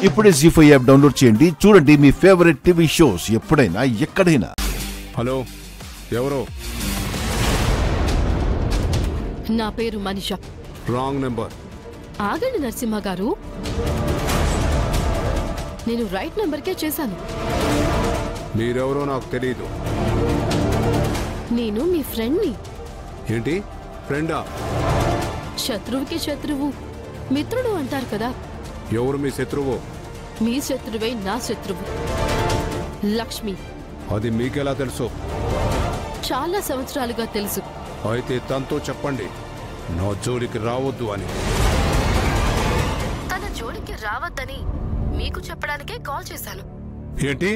ఇప్పుడే జీ5 app download చేయండి. చూడండి మీ ఫేవరెట్ టీవీ షోస్ ఎప్పుడైనా ఎక్కడైనా. హలో, ఎవరు? నా పేరు మనీషా. Wrong number. ఆగండి నరసింహ గారు, నేను రైట్ నెంబర్కే చేశాను. మీరెవరో నాకు తెలియదు. నేను మీ ఫ్రెండ్ని. ఏంటి ఫ్రెండా? శత్రువుకి శత్రువు మిత్రుడు అంటారు కదా. ఎవరు మీ శత్రువు? మీ శత్రువే నా శత్రువు, లక్ష్మి. అది మీకెలా తెలుసు? చాలా సంవత్సరాలుగా తెలుసు. అయితే తనతో చెప్పండి నా జోలికి రావద్దు అని. తన జోలికి రావద్దని మీకు చెప్పడానికే కాల్ చేశాను. ఏంటి?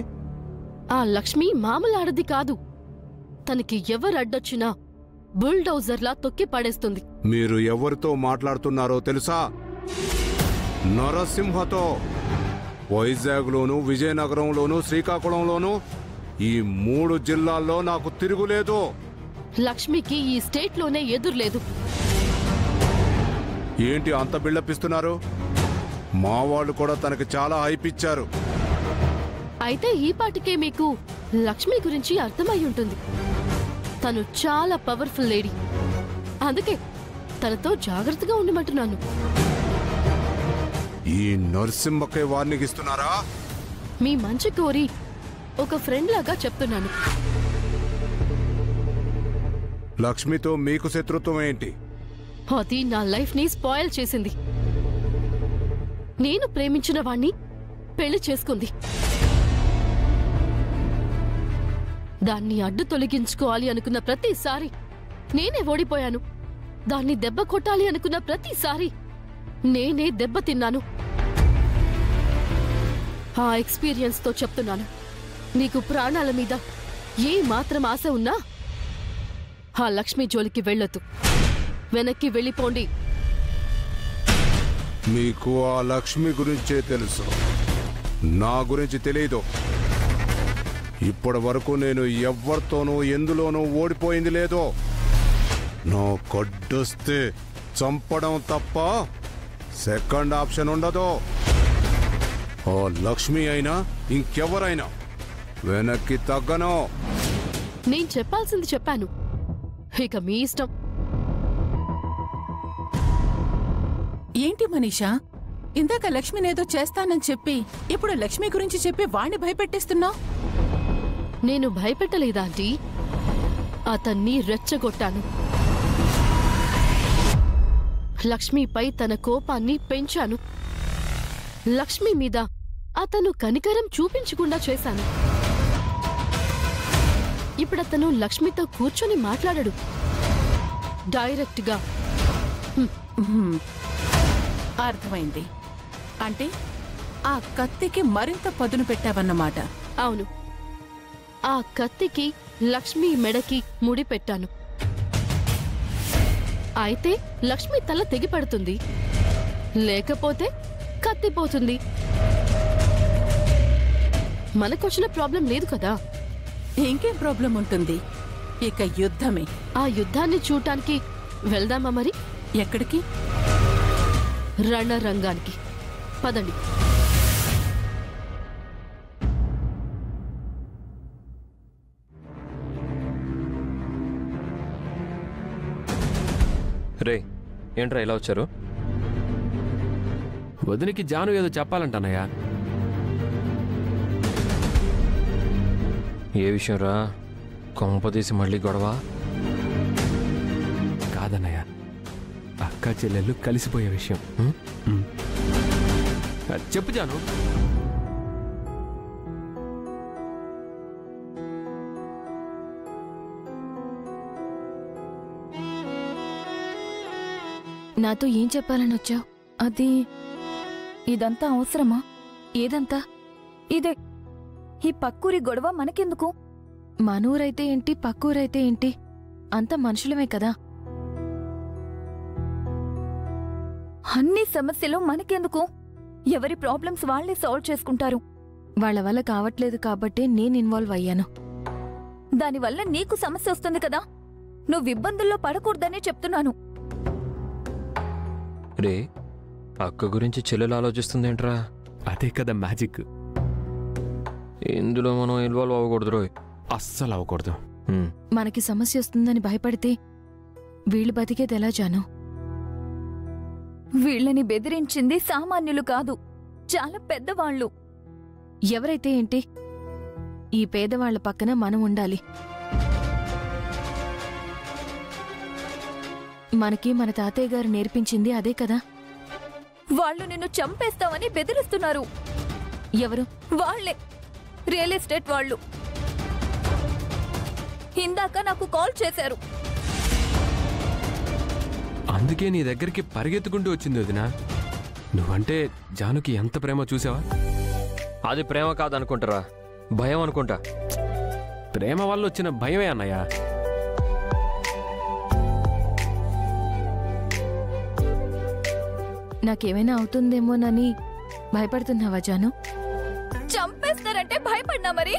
ఆ లక్ష్మి మామూలు ఆడది కాదు. తనకి ఎవరు అడ్డొచ్చినా బుల్డౌజర్లా తొక్కి పడేస్తుంది. మీరు ఎవరితో మాట్లాడుతున్నారో తెలుసా? నరసింహతో. వైజాగ్లోను, విజయనగరంలోను, శ్రీకాకుళంలోను, ఈ 3 జిల్లాల్లో నాకు తిరుగులేదు. లక్ష్మికి ఈ స్టేట్లోనే ఎదురులేదు. ఏంటి అంత బిల్డప్ ఇస్తున్నారు? మా వాళ్ళు కూడా తనకి చాలా హైప్ ఇచ్చారు. అయితే ఈ పాటికే మీకు లక్ష్మి గురించి అర్థమై ఉంటుంది. తను చాలా పవర్ఫుల్ లేడీ. అందుకే తనతో జాగ్రత్తగా ఉండమంటున్నాను. ఈ నరసింహకే వార్నింగ్ ఇస్తున్నారా? మీ మంచి కోరి ఒక ఫ్రెండ్ లాగా చెప్తున్నాను. లక్ష్మితో మీకు శత్రుత్వం ఏంటి? అది నా లైఫ్ ని స్పాయిల్ చేసింది. నేను ప్రేమించిన వాణ్ణి పెళ్లి చేసుకుంది. దాన్ని అడ్డు తొలగించుకోవాలి అనుకున్న ప్రతిసారి నేనే ఓడిపోయాను. దాన్ని దెబ్బ కొట్టాలి అనుకున్న ప్రతిసారి నేనే దెబ్బ తిన్నాను. ఆ ఎక్స్పీరియన్స్ తో చెప్తున్నాను, నీకు ప్రాణాల మీద ఏ మాత్రం ఆశ ఉన్నా ఆ లక్ష్మి జోలికి వెళ్ళొద్దు. వెనక్కి వెళ్ళిపోండి. మీకు ఆ లక్ష్మి గురించే తెలుసు, నా గురించి తెలియదు. ఇప్పటి వరకు నేను ఎవరితోనూ ఎందులోనూ ఓడిపోయింది లేదు. నా కొడ్డొస్తే చంపడం తప్ప సెకండ్ ఆప్షన్ ఉండదు. ఆ లక్ష్మి అయినా ఇంకెవరైనా వెనక్కి తగ్గను. నేను చెప్పాల్సింది చెప్పాను, ఇక మీ ఇష్టం. ఏంటి మనీషా, ఇందాక లక్ష్మినేదో చేస్తానని చెప్పి ఇప్పుడు లక్ష్మి గురించి చెప్పి వాణ్ణి భయపెట్టిస్తున్నావు? నేను భయపెట్టలేదా ఆంటీ? అతన్ని రెచ్చగొట్టాను. లక్ష్మిపై తన కోపాన్ని పెంచాను. లక్ష్మి మీద అతను కనికరం చూపించకుండా చేశాను. ఇప్పుడతను లక్ష్మితో కూర్చొని మాట్లాడడు, డైరెక్ట్గా. అర్థమైంది. అంటే ఆ కత్తికి మరింత పదును పెట్టావన్నమాట. అవును, ఆ కత్తికి లక్ష్మి మెడకి ముడి పెట్టాను. అయితే లక్ష్మి తల తెగిపడుతుంది, లేకపోతే కత్తిపోతుంది. మనకొచ్చిన ప్రాబ్లం లేదు కదా. ఇంకేం ప్రాబ్లం ఉంటుంది? ఇక యుద్ధమే. ఆ యుద్ధాన్ని చూడటానికి వెళ్దామా మరి? ఎక్కడికి? రణరంగానికి పదండి. రే, ఏంట్రా ఇలా వచ్చారు? వదినికి జాను ఏదో చెప్పాలంటానయ్యా. ఏ విషయం రా? కొంపదీసి మళ్ళీ గొడవ? కాదన్నయ్య, అక్క చెల్లెళ్ళు కలిసిపోయే విషయం. చెప్పు జాను. నాతో ఏం చెప్పాలని వచ్చావు? అది ఇదంతా అవసరమా? ఏదంతా? ఇదే ఈ పక్కూరి గొడవ మనకెందుకు? మనూరైతే ఏంటి, పక్కూరైతే ఏంటి, అంత మనుషులమే కదా. అన్ని సమస్యలు మనకెందుకు? ఎవరి ప్రాబ్లమ్స్ వాళ్లే సాల్వ్ చేసుకుంటారు. వాళ్ల వల్ల కావట్లేదు కాబట్టే నేను ఇన్వాల్వ్ అయ్యాను. దానివల్ల నీకు సమస్య వస్తుంది కదా. నువ్వు ఇబ్బందుల్లో పడకూడదనే చెప్తున్నాను. రే, అక్క గురించి చెల్లెలు ఆలోచిస్తుందేంట్రా? అదే కదా మ్యాజిక్. ఇందులో మనం ఇన్వాల్వ్ అవ్వకూడదు రోయ్. అస్సలు అవ్వకూడదు. మనకి సమస్య వస్తుందని భయపడితే వీళ్ళు బతికేది ఎలా జాను? వీళ్ళని బెదిరించింది సామాన్యులు కాదు, చాలా పెద్దవాళ్ళు. ఎవరైతే ఏంటి, ఈ పేదవాళ్ల పక్కన మనం ఉండాలి. మనకి మన తాతయ్య గారు నేర్పించింది అదే కదా. వాళ్ళు నిన్ను చంపేస్తామని బెదిరిస్తున్నారు. ఎవరు? వాళ్లే, రియల్ ఎస్టేట్ వాళ్ళు. ఇందాక నాకు కాల్ చేశారు. అందుకే నీ దగ్గరికి పరిగెత్తుకుంటూ వచ్చింది వదినా. నువ్వంటే జానుకి ఎంత ప్రేమ చూసావా? అది ప్రేమ కాదనుకుంటారా, భయం అనుకుంటా. ప్రేమ వల్ల వచ్చిన భయమే అన్నయ్య. నాకేమైనా అవుతుందేమోనని భయపడుతున్నావా జాను? చంపేస్తారంటే భయపడినా మరి?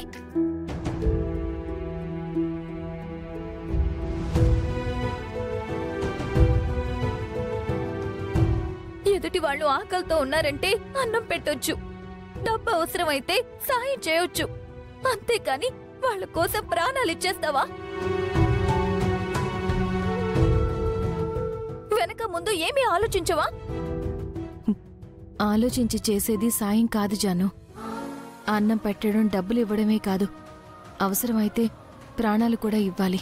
ఎదుటి వాళ్ళు ఆకలితో ఉన్నారంటే అన్నం పెట్టొచ్చు, డబ్బు అవసరమైతే సాయం చేయొచ్చు, అంతేకాని వాళ్ళ కోసం ప్రాణాలు ఇచ్చేస్తావా? వెనక ముందు ఏమీ ఆలోచించవా? ఆలోచించి చేసేది సాయం కాదు జాను. అన్నం పెట్టడం, డబ్బులు ఇవ్వడమే కాదు, అవసరమైతే ప్రాణాలు కూడా ఇవ్వాలి.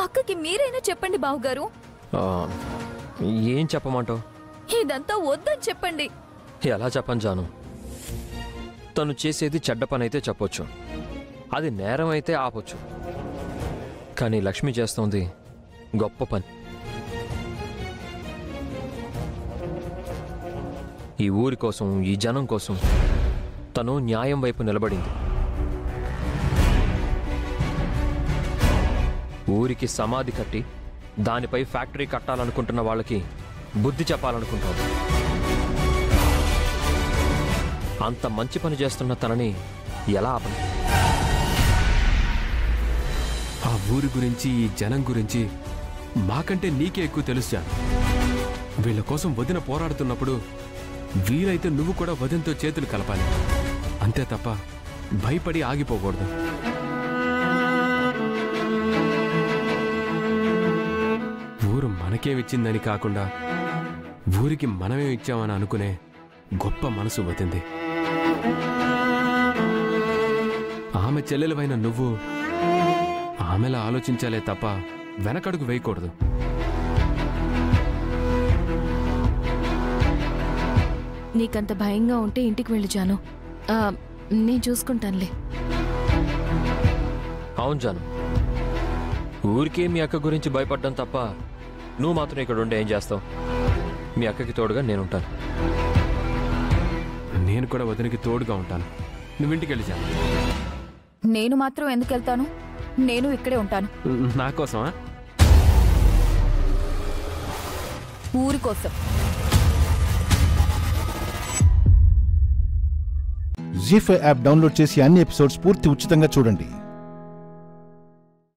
అక్కకి మీరైనా చెప్పండి బావగారు. ఏం చెప్పమంటావు? ఇదంతా వద్దని చెప్పండి. ఎలా చెప్పను జాను? తను చేసేది చెడ్డ పని అయితే చెప్పొచ్చు, అది నేరం అయితే ఆపొచ్చు. కానీ లక్ష్మి చేస్తోంది గొప్ప పని. ఈ ఊరి కోసం, ఈ జనం కోసం తను న్యాయం వైపు నిలబడింది. ఊరికి సమాధి కట్టి దానిపై ఫ్యాక్టరీ కట్టాలనుకుంటున్న వాళ్ళకి బుద్ధి చెప్పాలనుకుంటోంది. అంత మంచి పని చేస్తున్న తనని ఎలా ఆపను? ఆ ఊరి గురించి, ఈ జనం గురించి మాకంటే నీకే ఎక్కువ తెలుసా. వీళ్ళ కోసం వదిన పోరాడుతున్నప్పుడు వీలైతే నువ్వు కూడా వదినతో చేతులు కలపాలి, అంతే తప్ప భయపడి ఆగిపోకూడదు. ఊరు మనకేమిచ్చిందని కాకుండా ఊరికి మనమే ఇచ్చామని అనుకునే గొప్ప మనసు వదింది. ఆమె చెల్లెలవైన నువ్వు ఆమెలా ఆలోచించాలే తప్ప వెనకడుగు వేయకూడదు. నీకంత భయంగా ఉంటే ఇంటికి వెళ్ళి జాను, నేను చూసుకుంటానులే. అవును జాను, ఊరికే మీ అక్క గురించి భయపడ్డం తప్ప నువ్వు మాత్రం ఇక్కడ ఉండి ఏం చేస్తావు? మీ అక్కకి తోడుగా నేనుంటాను. నేను కూడా వదినకి తోడుగా ఉంటాను. నువ్వింటికి వెళ్ళి జాను. నేను మాత్రం ఎందుకు వెళ్తాను? నేను ఇక్కడే ఉంటాను. నా కోసమా? ఊరి కోసం. జీ5 యాప్ డౌన్లోడ్ చేసి అన్ని ఎపిసోడ్స్ పూర్తి ఉచితంగా చూడండి.